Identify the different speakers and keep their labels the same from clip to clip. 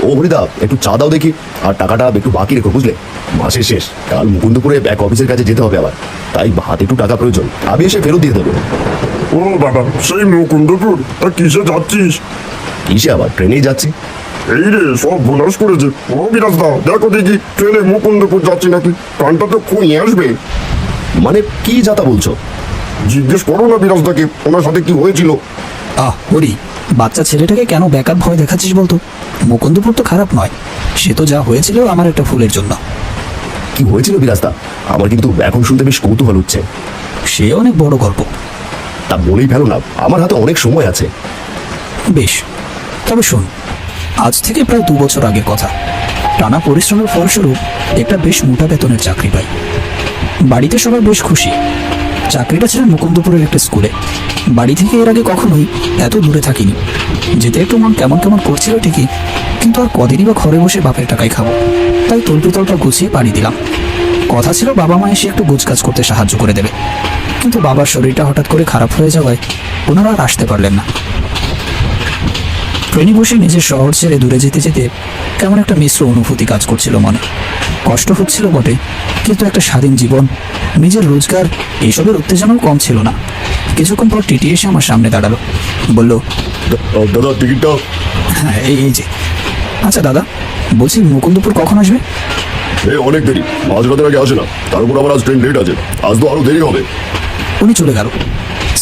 Speaker 1: ও হরিদা, একটু চা দাও দেখি, আর টাকাটা একটু বাকি রেখো, বুঝলে? মাসের শেষ, কাল মুকুন্দপুরে এক অফিসের কাছে যেতে হবে আবার, তাই হাতে একটু টাকা প্রয়োজন, আমি এসে ফেরত দিয়ে দেবো।
Speaker 2: ও বাবা, সেই মুকুন্দপুর? তা কিসে যাচ্ছিস?
Speaker 1: কিসে আবার, ট্রেনেই যাচ্ছি।
Speaker 2: এই রে, সব ভোলাস করেছে। ও বিরাজ দা, দেখো দেখি ট্রেনে মুকুন্দপুর যাচ্ছি নাকি, কানটা তো খুঁয়ে আসবে।
Speaker 1: মানে কি যাতা বলছো?
Speaker 2: জিজ্ঞেস করো না বিরাজ দাকে, ওনার সাথে কি হয়েছিল।
Speaker 3: হরি, বাচ্চা ছেলেটাকে কেন বেকার ভয় দেখাচ্ছিস বলতো? মুকুন্দপুর তো খারাপ নয়, সে তো যা হয়েছিল আমার একটা ভুলের জন্য।
Speaker 1: কি হয়েছিল বিরাজদা? আমার কিন্তু এখন শুনতে বেশ কৌতূহল হচ্ছে।
Speaker 3: সে অনেক বড় গল্প।
Speaker 1: তা বলেই ফেলো না, আমার হাতে অনেক সময় আছে।
Speaker 3: বেশ, তবে শোন, আজ থেকে প্রায় 2 বছর আগের কথা। টানা পরিশ্রমের ফলস্বরূপ একটা বেশ মোটা বেতনের চাকরি পাই। বাড়িতে সবাই বেশ খুশি। চাকরিটা ছিল মুকুন্দপুরের একটা স্কুলে। বাড়ি থেকে এর আগে কখনোই এত দূরে থাকিনি। যেতে একটু মন কেমন কেমন করছিল ঠিকই, কিন্তু আর কদিনই বা ঘরে বসে বাপের টাকায় খাবো। তাই তল্পিতলটা গুছিয়ে পাড়ি দিলাম। কথা ছিল বাবা মা এসে একটু গোছকাজ করতে সাহায্য করে দেবে, কিন্তু বাবার শরীরটা হঠাৎ করে খারাপ হয়ে যাওয়ায় ওনারা আর আসতে পারলেন না। ট্রেনে বসে নিজের শহর ছেড়ে দূরে যেতে যেতে কেমন একটা মিশ্র অনুভূতি কাজ করছিল মনে। কষ্ট হচ্ছিল বটে, কিন্তু একটা স্বাধীন জীবন, নিজের রোজগার, এইসবের উত্তেজনাও কম ছিল না। কিছুক্ষণ পর টিটি এসে আমার সামনে দাঁড়ালো, বলল,
Speaker 1: দাদা টিকিটটা।
Speaker 3: হ্যাঁ, এই যে। আচ্ছা দাদা, বলছি মুকুন্দপুর কখন আসবে?
Speaker 1: অনেক দেরি, আজ রাতের আগে আসে না, তার উপর আবার আজ ট্রেন লেট আছে, আজ তো আরো দেরি হবে।
Speaker 3: উনি চলে গেল।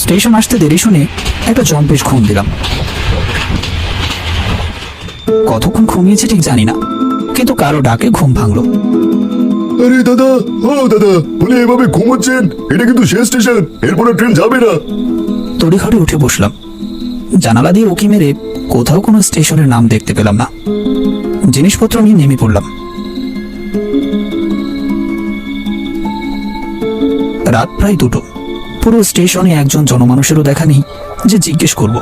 Speaker 3: স্টেশন আসতে দেরি শুনে একটা জম্পেশ ঘুম দিলাম। কতক্ষণ ঘুমিয়েছে ঠিক জানি না, কিন্তু কারো ডাকে ঘুম ভাঙলো।
Speaker 1: আরে দাদা, ও দাদা, বলে এভাবে ঘুমোচ্ছেন? এটা কিন্তু শেষ স্টেশন, এরপরে ট্রেন যাবে না।
Speaker 3: তড়িঘড়ি উঠে বসলাম। জানালা দিয়ে উঁকি মেরে কোথাও কোনো স্টেশনের নাম দেখতে পেলাম না। জিনিসপত্র নিয়ে নেমে পড়লাম। রাত প্রায় 2টো। পুরো স্টেশনে একজন জনমানুষেরও দেখা নেই যে জিজ্ঞেস করব।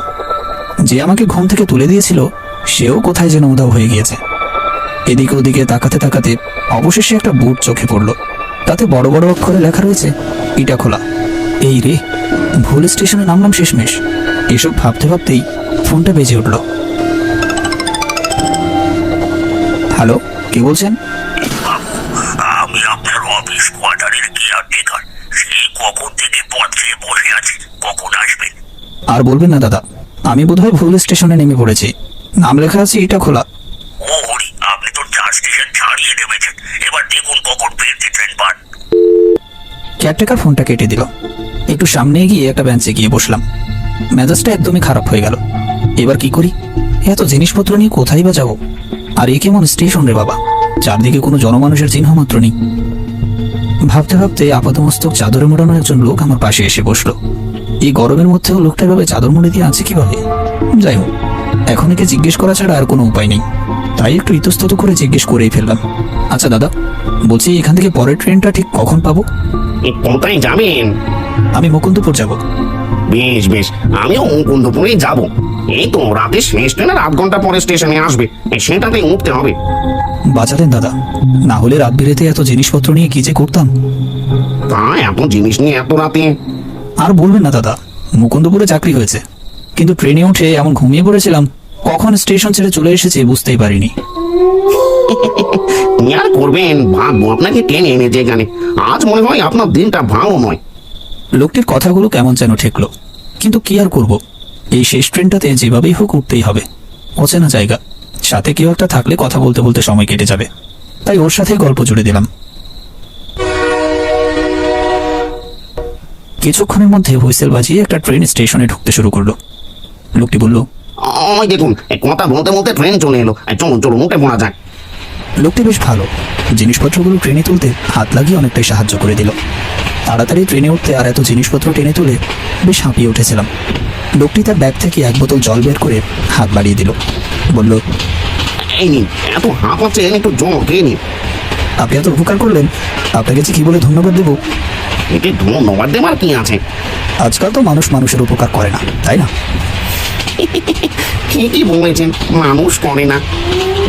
Speaker 3: যে আমাকে ঘুম থেকে তুলে দিয়েছিল সেও কোথায় যেন উধাও হয়ে গিয়েছে। এদিকে ওদিকে তাকাতে তাকাতে অবশেষে একটা বোর্ড চোখে পড়ল। তাতে বড় বড় অক্ষরে লেখা রয়েছে ইটাখোলা। এই রে, ভুল স্টেশনে নামলাম শেষমেশ। এসব ভাবতে ভাবতেই ফোনটা বেজে উঠল। হ্যালো, কে বলছেন?
Speaker 4: আমি আপনার অফিস কোয়ার্টারের কেয়ারটেকার। সেই কখন থেকে পথ চেয়ে বসে আছি, কখন আসবেন?
Speaker 3: আর বলবেন না দাদা, আমি বোধহয় ভুল স্টেশনে নেমে পড়েছি। নাম লেখা আছে ইটাখোলা।
Speaker 4: ও হরি, আপনি তো 4 স্টেশন ছাড়িয়ে নেমেছেন, এবার দেখুন কখন ফিরতে ট্রেন পান।
Speaker 3: কেয়ারটেকার ফোনটা কেটে দিল। একটু সামনে গিয়ে একটা বেঞ্চে গিয়ে বসলাম। মেজাজটা একদমই খারাপ হয়ে গেল। এবার কি করি? এত জিনিসপত্র নিয়ে কোথায় বা যাবো? আর এ কেমন স্টেশন রে বাবা, চারদিকে কোনো জনমানুষের চিহ্ন মাত্র নেই। ভাবতে ভাবতে আপাতমস্তক চাদরে মোড়ানো একজন লোক আমার পাশে এসে বসলো। এই গরমের মধ্যেও লোকটা এভাবে চাদর মুড়ে দিয়ে আছে কিভাবে? যাই হোক, এখন একে জিজ্ঞেস করা ছাড়া আর কোনো উপায় নেই। তাই একটু ইতস্তত করে জিজ্ঞেস করেই ফেললাম, আচ্ছা দাদা, বলছি এখান থেকে পরের ট্রেনটা ঠিক কখন পাবো?
Speaker 4: কোথায় যাবেন?
Speaker 3: আমি মুকুন্দপুর যাব।
Speaker 4: বেশ বেশ, আমিও মুকুন্দপুরেই যাব। এই তো রাতে শেষ ট্রেন, 8 ঘন্টা পরে স্টেশনে আসবে, সেটাতে উঠতে হবে।
Speaker 3: বাঁচালেন দাদা, না হলে রাত বিরেতে এত জিনিসপত্র নিয়ে কি যে করতাম।
Speaker 4: তা এত জিনিস নিয়ে এত রাতে?
Speaker 3: আর বলবেন না দাদা, মুকুন্দপুরে চাকরি হয়েছে, কিন্তু ট্রেনে উঠে এমন ঘুমিয়ে পড়েছিলাম, কখন স্টেশন ছেড়ে চলে এসেছে বুঝতেই পারিনি।
Speaker 4: আর করবেন, ভাববো আপনাকে টেনে এনেছে এখানে। আজ মনে হয় আপনার দিনটা ভালো নয়।
Speaker 3: লোকটির কথাগুলো কেমন যেন ঠেকলো, কিন্তু কি আর করব, এই শেষ ট্রেনটাতে যেভাবেই হোক উঠতেই হবে। অচেনা জায়গা, সাথে কেউ একটা থাকলে কথা বলতে বলতে সময় কেটে যাবে, তাই ওর সাথে গল্প জুড়ে দিলাম। কিছুক্ষণের মধ্যে হুইসেল বাজিয়ে একটা ট্রেন স্টেশনে ঢুকতে শুরু করলো। লোকটি বলল,
Speaker 4: ওই দেখুন, কথা বলতে বলতে ট্রেন চলে এলো, চলুন চলুন উঠে পড়া যাক।
Speaker 3: লোকটি বেশ ভালো, জিনিসপত্রগুলো ট্রেনে তুলতে হাত লাগিয়ে অনেকটাই সাহায্য করে দিল। তাড়াতাড়ি ট্রেনে উঠতে আর এত জিনিসপত্র টেনে তুলে বেশ হাঁপিয়ে উঠেছিলাম। লোকটি তার ব্যাগ থেকে 1 বোতল জল বের করে হাত বাড়িয়ে দিল, বলল,
Speaker 4: এই নিন, এত হাঁপ হচ্ছে, একটু জল খেয়ে নিন।
Speaker 3: আপনি এত উপকার করলেন, আপনাকে যে কি বলে ধন্যবাদ দেব।
Speaker 4: এটি ধন্যবাদ দেবার কি আছে?
Speaker 3: আজকাল তো মানুষ মানুষের উপকার করে না, তাই না?
Speaker 4: ঠিকই বলেছেন, মানুষ করে না।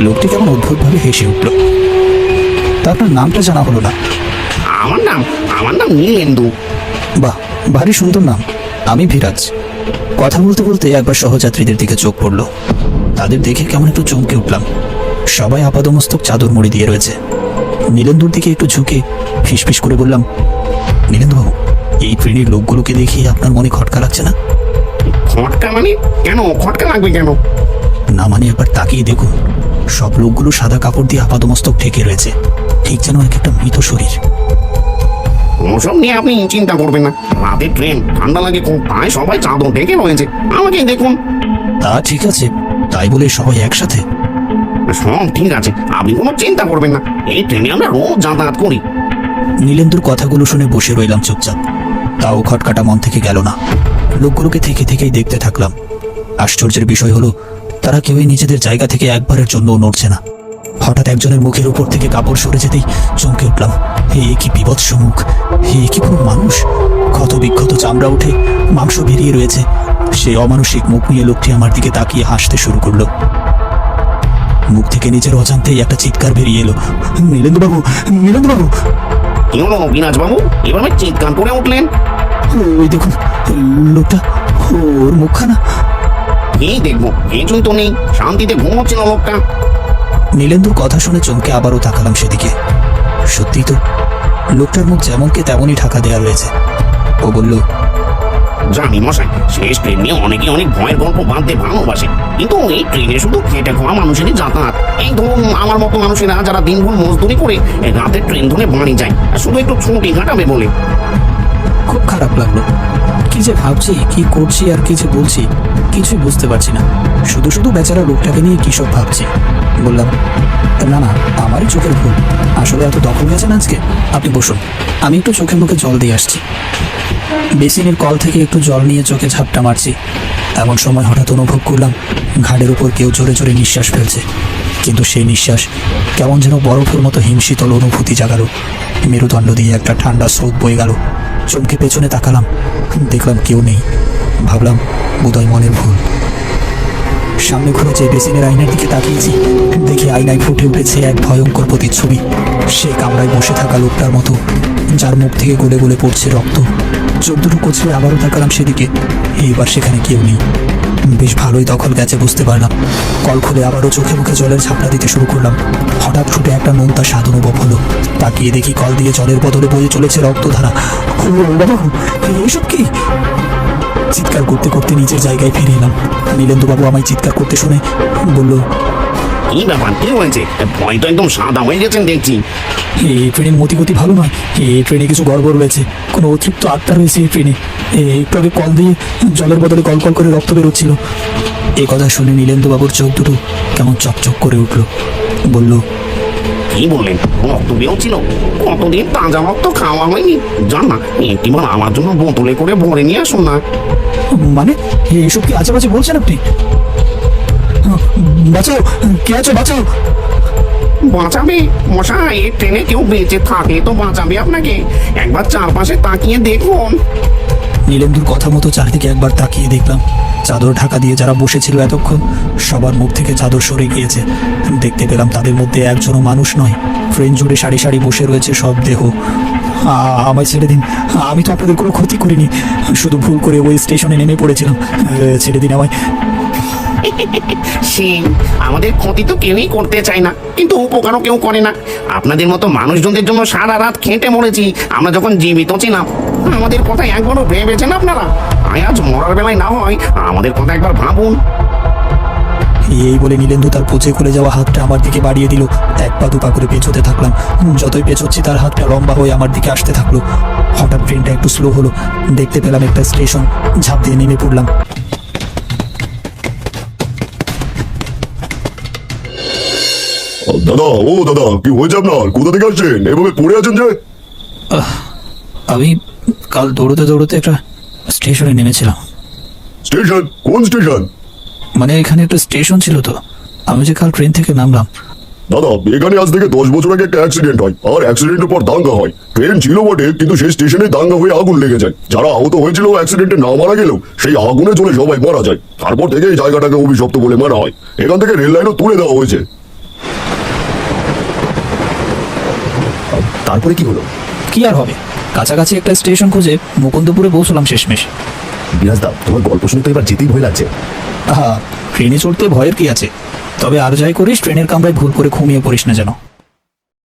Speaker 3: লোকটি কেমন অদ্ভুতভাবে হেসে উঠল। তা আপনার নামটা জানা হলো না।
Speaker 4: আমার নাম নীলেন্দু।
Speaker 3: বাহ, ভারী সুন্দর নাম। আমি ভিরাজ। কথা বলতে বলতে একবার সহযাত্রীদের দিকে চোখ পড়ল। তাদের দেখে কেমন একটু চমকে উঠলাম। সবাই আপাদমস্তক চাদর মুড়ি দিয়ে রয়েছে। নীলেন্দুর দিকে একটু ঝুঁকে ফিসফিস করে বললাম, নীলেন্দুবাবু, এই ট্রেনের লোকগুলোকে দেখি আপনার মনে খটকা লাগছে না?
Speaker 4: খটকা মানে? কেন খটকা লাগবে কেন?
Speaker 3: না মানে একবার তাকিয়ে দেখুন, সব লোকগুলো সাদা কাপড় দিয়ে আপাদমস্তক ঢেকে রয়েছে, ঠিক যেন এক একটা মৃত শরীর।
Speaker 4: ওসব নিয়ে আপনি চিন্তা করবেন না। রাতের ট্রেন, ঠান্ডা লাগে খুব, তাই সবাই চাদর ঢেকে রয়েছে। আমাকে দেখুন।
Speaker 3: তা ঠিক আছে, তাই বলে সবাই একসাথে?
Speaker 4: সব ঠিক আছে, আপনি কোনো চিন্তা করবেন না। এই ট্রেনে আমরা রোজ যাতায়াত করি।
Speaker 3: নীলেন্দুর কথাগুলো শুনে বসে রইলাম চুপচাপ। তাও খটকাটা মন থেকে গেল না। লোকগুলোকে থেকে থেকেই দেখতে থাকলাম। আশ্চর্যের বিষয় হলো, তারা কেউই নিজেদের জায়গা থেকে একবারের জন্য নড়ছে না। হঠাৎ একজনের মুখের উপর থেকে কাপড় সরে যেতেই চমকে উঠলাম। এ কি বিভৎস মুখ! এ কি পুরো মানুষ! ক্ষত বিক্ষত চামড়া উঠে মাংস বেরিয়ে রয়েছে। সেই অমানসিক মুখ নিয়ে লোকটি আমার দিকে তাকিয়ে হাসতে শুরু করলো। মুখ থেকে নিজের অজান্তেই একটা চিৎকার বেরিয়ে এলো, নীলেন্দুবাবু, নীলেন্দুবাবু!
Speaker 4: কি হলো বিনাশবাবু, এভাবে চিৎকার করে উঠলেন?
Speaker 3: ওই দেখুন, লোকটা, ওর মুখখানা।
Speaker 4: এই দেখবো, কিছুই তো নেই, শান্তিতে ঘুমোচ্ছিল লোকটা।
Speaker 3: নীলেন্দুর কথা শুনে চমকে আবারও তাকালাম সেদিকে। সত্যি তো, লোকটার মুখ যেমনকে তেমনই ঢাকা দেওয়া রয়েছে। ও বলল,
Speaker 4: জানি মশাই, শেষ ট্রেন নিয়ে অনেকে অনেক ভয়ের গল্প বাঁধতে ভালোবাসে, কিন্তু এই ট্রেনে শুধু খেটে খাওয়া মানুষেরই যাতায়াত। এই ধরুন আমার মতো মানুষেরা যারা দিনভর মজদুরি করে রাতের ট্রেন ধরে বাড়ি যায়, শুধু একটু ছুটি কাটাবে বলে।
Speaker 3: খুব খারাপ লাগলো। কি যে ভাবছি, কি করছি আর কি যে বলছি, কিছুই বুঝতে পারছি না। শুধু শুধু বেচারা লোকটাকে নিয়ে কী সব ভাবছি। বললাম, না না, আমারই চোখের ভুল। আসলে এত দখল গেছেন আজকে। আপনি বসুন, আমি একটু চোখে মুখে জল দিয়ে আসছি। বেসিনের কল থেকে একটু জল নিয়ে চোখে ঝাপটা মারছি। এমন সময় হঠাৎ অনুভব করলাম ঘাড়ের উপর কেউ জোরে জোরে নিঃশ্বাস ফেলছে। কিন্তু সেই নিঃশ্বাস কেমন যেন বরফের মতো হিমশীতল অনুভূতি জাগালো। মেরুদণ্ড দিয়ে একটা ঠান্ডা স্রোত বয়ে গেল। চমকে পেছনে তাকালাম, দেখলাম কেউ নেই। ভাবলাম বোধহয় মনের ভুল। সামনে ঘুরে যে বেসিনের আয়নার দিকে তাকিয়েছি, দেখি আয়নায় ফুটে উঠেছে এক ভয়ঙ্কর প্রতিচ্ছবি। সে কামরায় বসে থাকা লোকটার মতো, যার মুখ থেকে গলে গলে পড়ছে রক্ত। চোখ দুটো কচলে আবারও তাকালাম সেদিকে। এইবার সেখানে কেউ নেই। বেশ ভালোই দখল গেছে বুঝতে পারলাম। কল খুলে আবারও চোখে মুখে জলের ঝাপটা দিতে শুরু করলাম। হঠাৎ ছুটে একটা নোনতা স্বাদ অনুভব হলো। তাকিয়ে দেখি কল দিয়ে জলের বদলে বয়ে চলেছে রক্তধারা। ও বাবা, এইসব কি! চিৎকার করতে করতে নিজের জায়গায় ফিরে এলাম। নীলেন্দুবাবু আমায় চিৎকার করতে শুনে বলল,
Speaker 4: কি ব্যাপার, কি হয়েছে? ভয় তো একদম সাদা হয়ে গেছেন দেখছি।
Speaker 3: এই ট্রেনের মতিগতি ভালো নয়। এই ট্রেনে কিছু গড়বড় রয়েছে, কোনো অতৃপ্ত আত্মা রয়েছে এই ট্রেনে। একটু আগে কল দিয়ে জলের বদলে কল কল করে রক্ত বেরোচ্ছিল। এই কথা শুনে নীলেন্দুবাবুর চোখ দুটো কেমন চকচক করে উঠল। বলল,
Speaker 4: কি বললেন? রক্ত বেরোচ্ছিল? কতদিন তাজা রক্ত খাওয়া হয়নি। জান না, একটিবার আমার জন্য বোতলে করে ভরে নিয়ে আসুন না।
Speaker 3: মানে এইসব কি আজে বাজে বলছেন আপনি? বাঁচাও, কে আছো, বাঁচাও!
Speaker 4: বাঁচাবে মশাই? এই ট্রেনে কেউ বেঁচে থাকলে তো বাঁচাবে আপনাকে। একবার চারপাশে তাকিয়ে দেখুন।
Speaker 3: নীলেন্দুর কথা মতো চারদিকে একবার তাকিয়ে দেখলাম। চাদর ঢাকা দিয়ে যারা বসেছিল এতক্ষণ, সবার মুখ থেকে চাদর সরে গিয়েছে। দেখতে পেলাম তাদের মধ্যে একজনও মানুষ নয়। ট্রেন জুড়ে সারি সারি বসে রয়েছে সব দেহ। আমায় ছেড়ে দিন, আমি তো আপনাদের কোনো ক্ষতি করিনি, শুধু ভুল করে ওই স্টেশনে নেমে পড়েছিলাম। ছেড়ে দিন আমায়।
Speaker 4: সে আমাদের ক্ষতি তো কেউই করতে চায় না, কিন্তু উপকারও কেউ করে না। আপনাদের মতো মানুষজনদের জন্য সারা রাত খেটে মরেছি আমরা যখন জীবিত ছিলাম। আমাদের কথা একবারও ভেবেছেন আপনারা? আজ মরার বেলায় না হয় আমাদের কথা একবার ভাবুন।
Speaker 3: এই বলে নীলেন্দু তার পচে খুলে যাওয়া হাতটা আমার দিকে বাড়িয়ে দিল। এক পা দুপা করে পেছোতে থাকলাম। যতই পেছোচ্ছি তার হাতটা লম্বা হয়ে আমার দিকে আসতে থাকলো। হঠাৎ ট্রেনটা একটু স্লো হলো। দেখতে পেলাম একটা স্টেশন। ঝাঁপ দিয়ে নেমে পড়লাম।
Speaker 2: দাদা, ও দাদা, কি হয়েছে আপনার? কোথা থেকে আসছেন? এভাবে পড়ে আছেন যে?
Speaker 3: আমি কাল দৌড়তে দৌড়তে একটা স্টেশনে নেমেছিলাম।
Speaker 2: স্টেশন? কোন স্টেশন?
Speaker 3: মানে এখানে একটা স্টেশন ছিল তো, আমি যে কাল ট্রেন থেকে নামলাম।
Speaker 2: দাদা, এখানে আজ থেকে 10 বছর আগে একটা অ্যাক্সিডেন্ট হয়, আর অ্যাক্সিডেন্টের পর দাঙ্গা হয়। ট্রেন ছিল বটে, কিন্তু সেই স্টেশনে দাঙ্গা হয়ে আগুন লেগে যায়। যারা আহত হয়েছিল অ্যাক্সিডেন্টে না মারা গেলেও সেই আগুনে জ্বলে সবাই মারা যায়। তারপর থেকে এই জায়গাটাকে অভিশপ্ত বলে মানা হয়। এখান থেকে রেল লাইনও তুলে দেওয়া হয়েছে।
Speaker 1: তারপরে কি হলো?
Speaker 3: কি আর হবে, কাছাকাছি একটা স্টেশন খুঁজে মুকুন্দপুরে পৌঁছলাম শেষমেশ।
Speaker 1: বিরাজদা, তোমার গল্প শুনে তো এবার যেতেই ভয় লাগছে।
Speaker 3: ট্রেনে চড়তে ভয়ের কি আছে? তবে আর যাই করিস ট্রেনের কামরায় ভুল করে ঘুমিয়ে পড়িস না যেন।